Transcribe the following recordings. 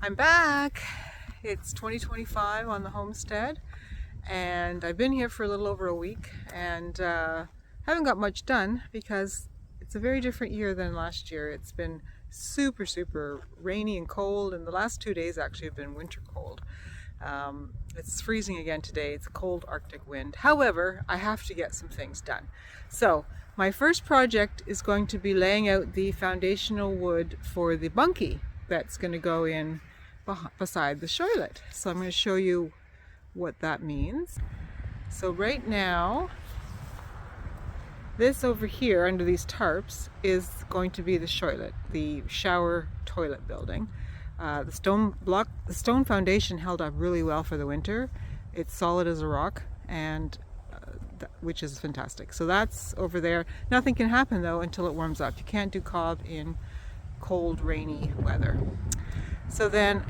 I'm back. It's 2025 on the Homestead, and I've been here for a little over a week, and haven't got much done because it's a very different year than last year. It's been super rainy and cold, and the last 2 days actually have been winter cold. It's freezing again today. It's a cold Arctic wind. However, I have to get some things done. So my first project is going to be laying out the foundational wood for the bunkie that's going to go in beside the shoilet. So I'm going to show you what that means. So right now, this over here under these tarps is going to be the shoilet, the shower toilet building. The stone foundation held up really well for the winter. It's solid as a rock, and which is fantastic. So that's over there. Nothing can happen though until it warms up. You can't do cob in cold, rainy weather. So then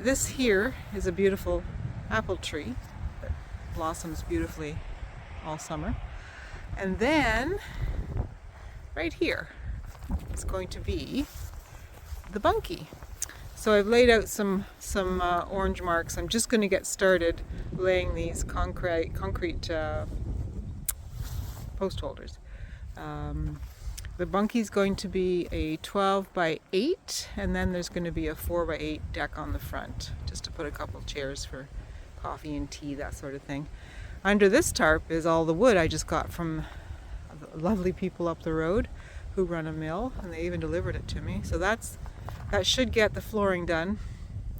this here is a beautiful apple tree that blossoms beautifully all summer. And then right here is going to be the bunkie. So I've laid out some orange marks. I'm just going to get started laying these concrete post holders. The bunkie is going to be a 12 by 8, and then there's going to be a 4 by 8 deck on the front, just to put a couple chairs for coffee and tea, that sort of thing. Under this tarp is all the wood I just got from the lovely people up the road who run a mill, and they even delivered it to me. So that should get the flooring done,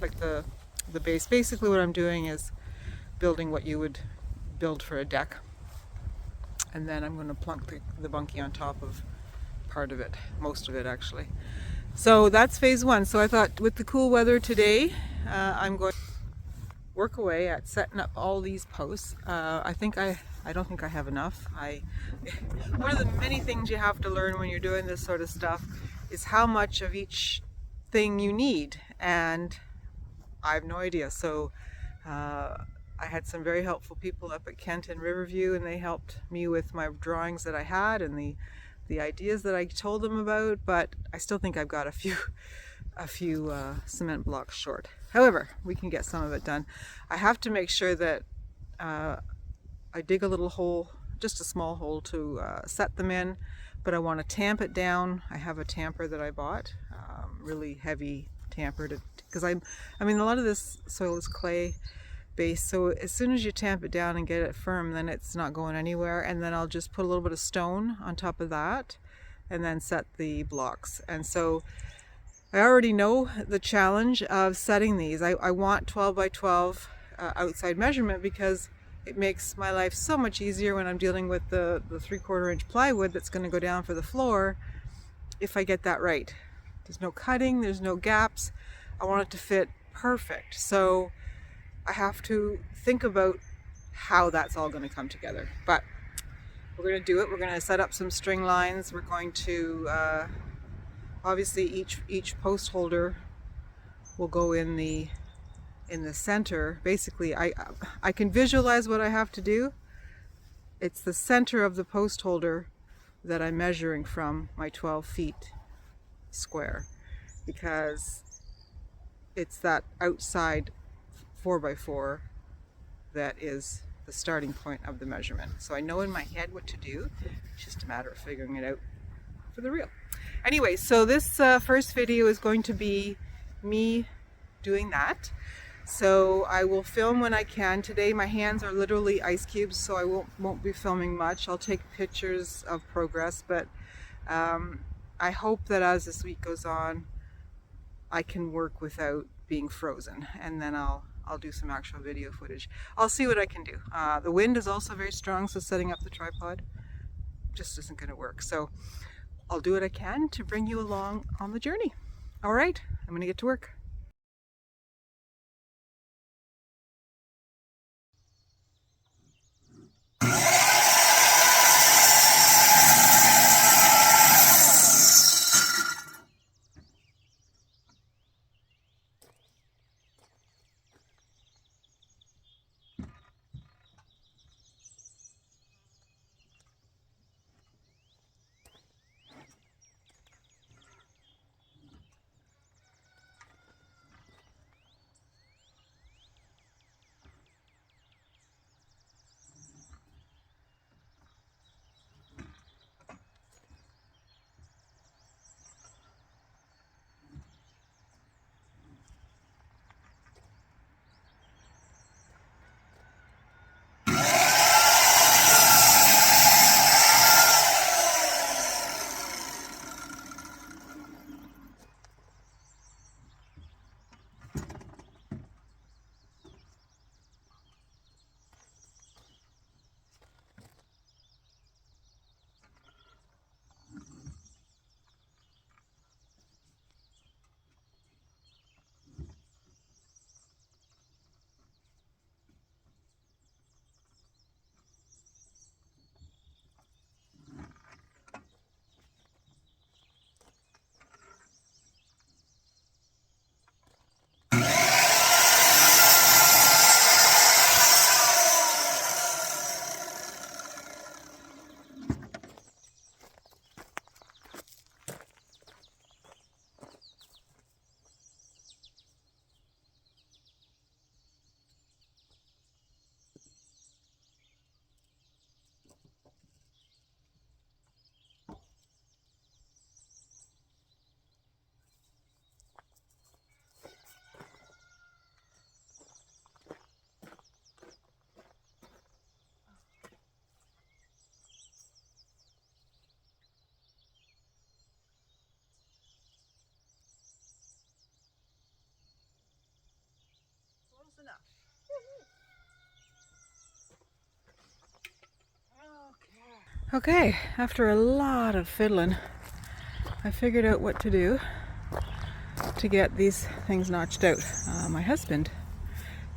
like the base. Basically what I'm doing is building what you would build for a deck, and then I'm going to plunk the bunkie on top of part of it, most of it actually. So that's phase one. So I thought with the cool weather today, I'm going to work away at setting up all these posts. I don't think I have enough. One of the many things you have to learn when you're doing this sort of stuff is how much of each thing you need, and I have no idea. So I had some very helpful people up at Kent and Riverview, and they helped me with my drawings that I had and the ideas that I told them about, but I still think I've got a few cement blocks short. However, we can get some of it done. I have to make sure that I dig a little hole, just a small hole, to set them in, but I want to tamp it down. I have a tamper that I bought, really heavy tamper, because I mean a lot of this soil is clay base, so as soon as you tamp it down and get it firm, then it's not going anywhere. And then I'll just put a little bit of stone on top of that and then set the blocks. And so I already know the challenge of setting these. I want 12 by 12 outside measurement, because it makes my life so much easier when I'm dealing with the 3/4 inch plywood that's going to go down for the floor, if I get that right. There's no cutting, there's no gaps. I want it to fit perfect. So I have to think about how that's all going to come together. But we're going to do it. We're going to set up some string lines. We're going to obviously each post holder will go in the center. Basically, I can visualize what I have to do. It's the center of the post holder that I'm measuring from, my 12 feet square, because it's that outside 4x4 that is the starting point of the measurement. So I know in my head what to do. It's just a matter of figuring it out for the real. Anyway, so this first video is going to be me doing that. So I will film when I can. Today my hands are literally ice cubes, so I won't be filming much. I'll take pictures of progress, but I hope that as this week goes on, I can work without being frozen, and then I'll do some actual video footage. I'll see what I can do. The wind is also very strong, so setting up the tripod just isn't going to work. So I'll do what I can to bring you along on the journey. All right, I'm going to get to work. Okay, after a lot of fiddling, I figured out what to do to get these things notched out. My husband,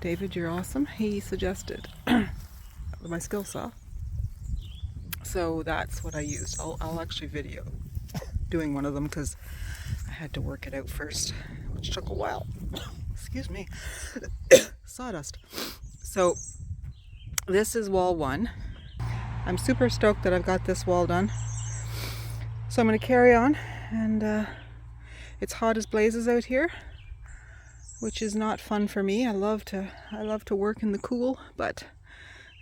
David, you're awesome, he suggested my skill saw. So that's what I used. I'll actually video doing one of them because I had to work it out first, which took a while. Excuse me. Sawdust. So this is wall 1. I'm super stoked that I've got this wall done. So I'm going to carry on, and it's hot as blazes out here, which is not fun for me. I love to work in the cool, but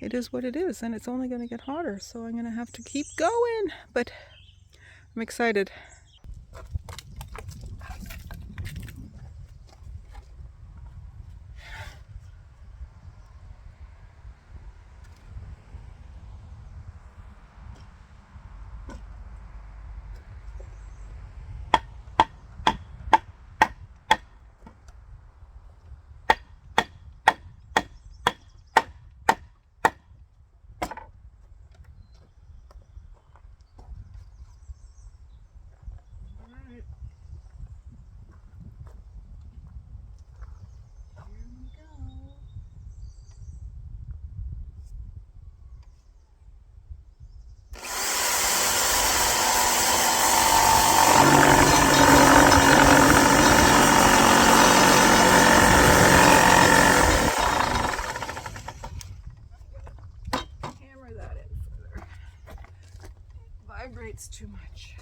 it is what it is, and it's only going to get hotter, so I'm going to have to keep going. But I'm excited. Vibrates too much.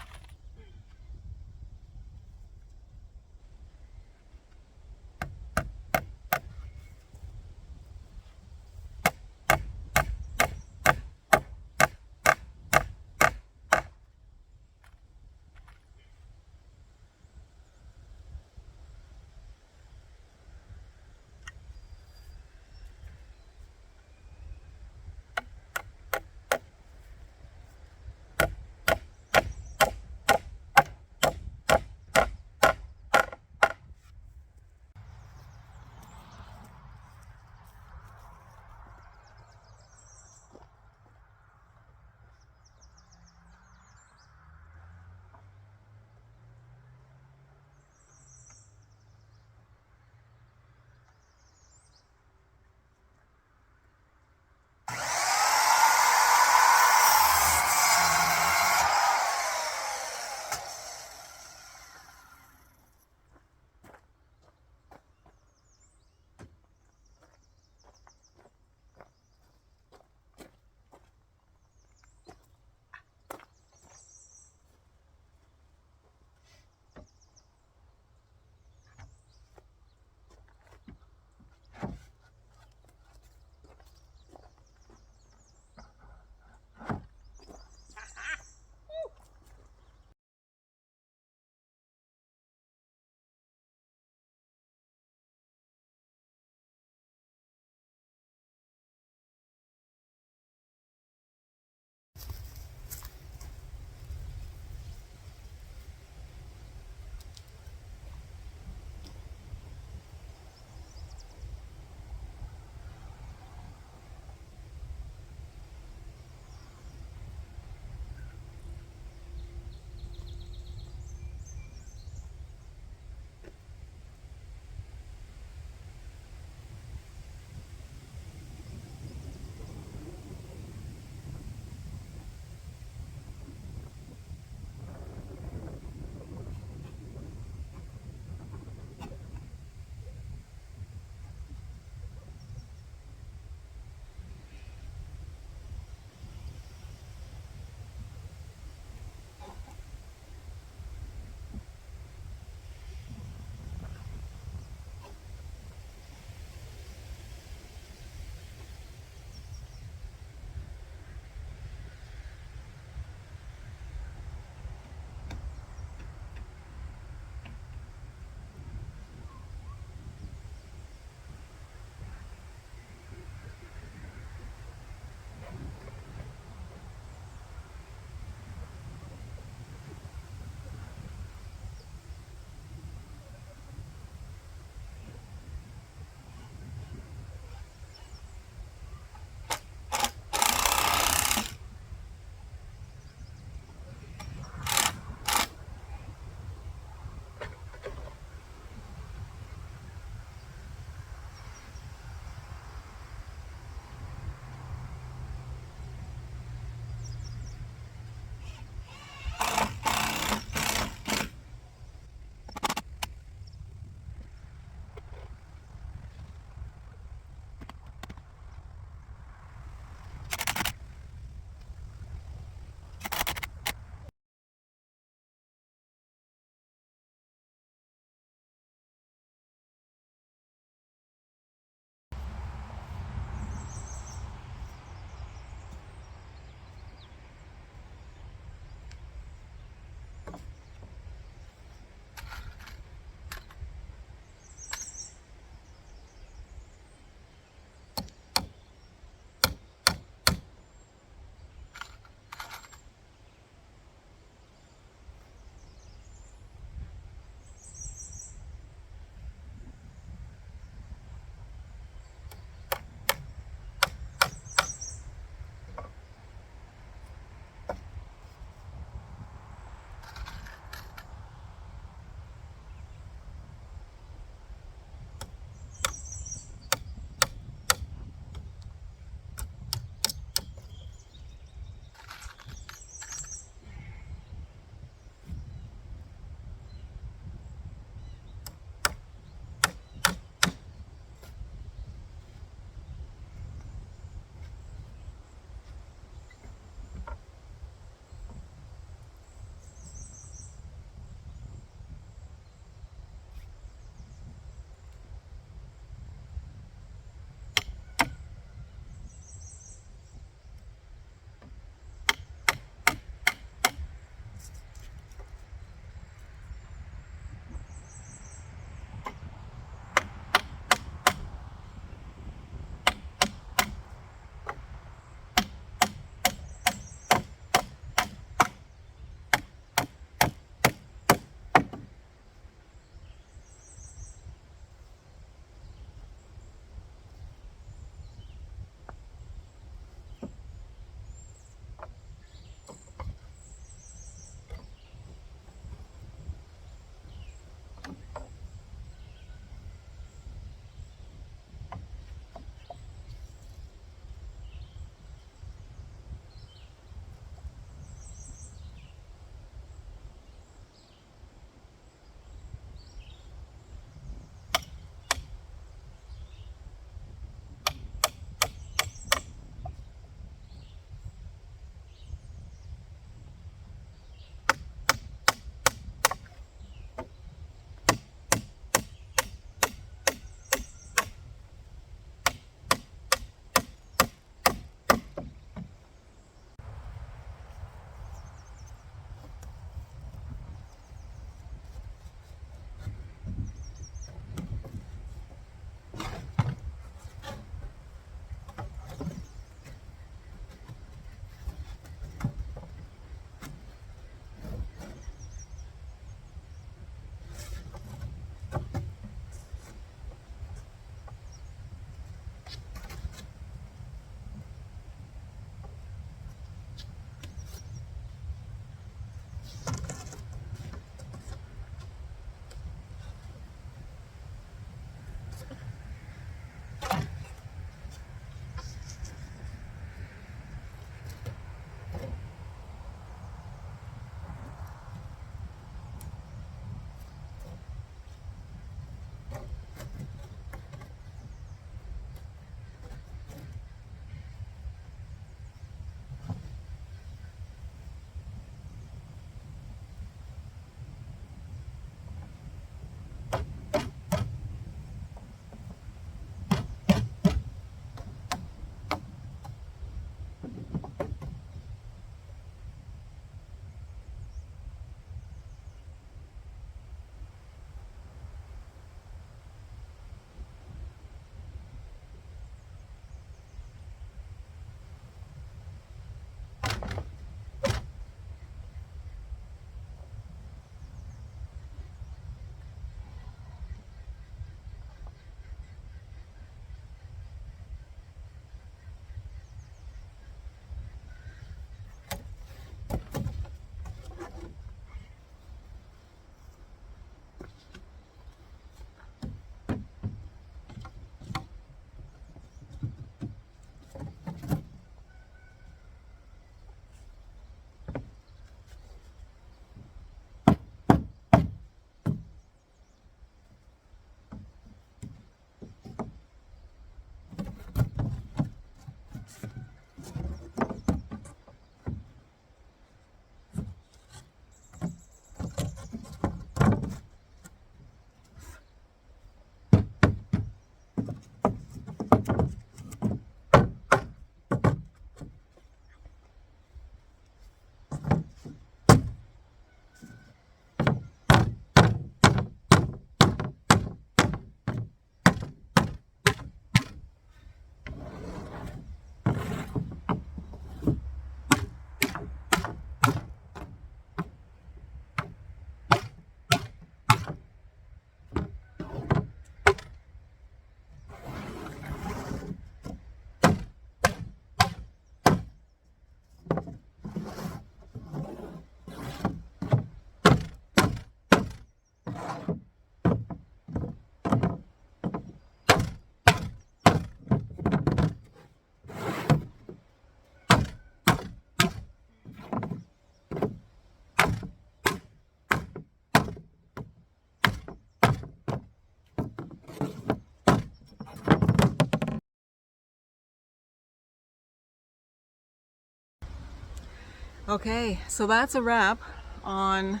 Okay, so that's a wrap on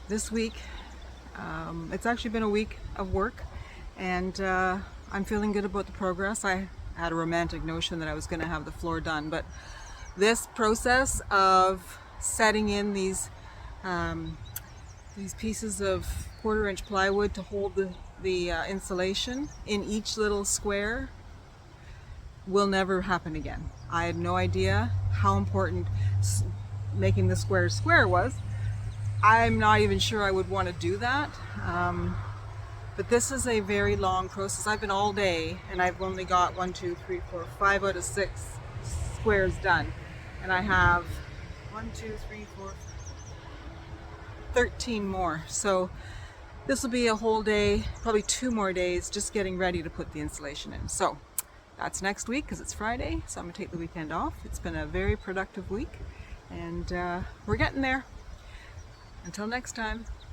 this week. It's actually been a week of work, and I'm feeling good about the progress. I had a romantic notion that I was going to have the floor done, but this process of setting in these pieces of 1/4-inch plywood to hold the insulation in each little square will never happen again. I had no idea how important making the square square was. I'm not even sure I would want to do that. But this is a very long process. I've been all day and I've only got 1, 2, 3, 4, 5 out of 6 squares done. And I have 1, 2, 3, 4, 13 more. So this will be a whole day, probably 2 more days, just getting ready to put the insulation in. So that's next week because it's Friday. So I'm gonna take the weekend off. It's been a very productive week and we're getting there. Until next time.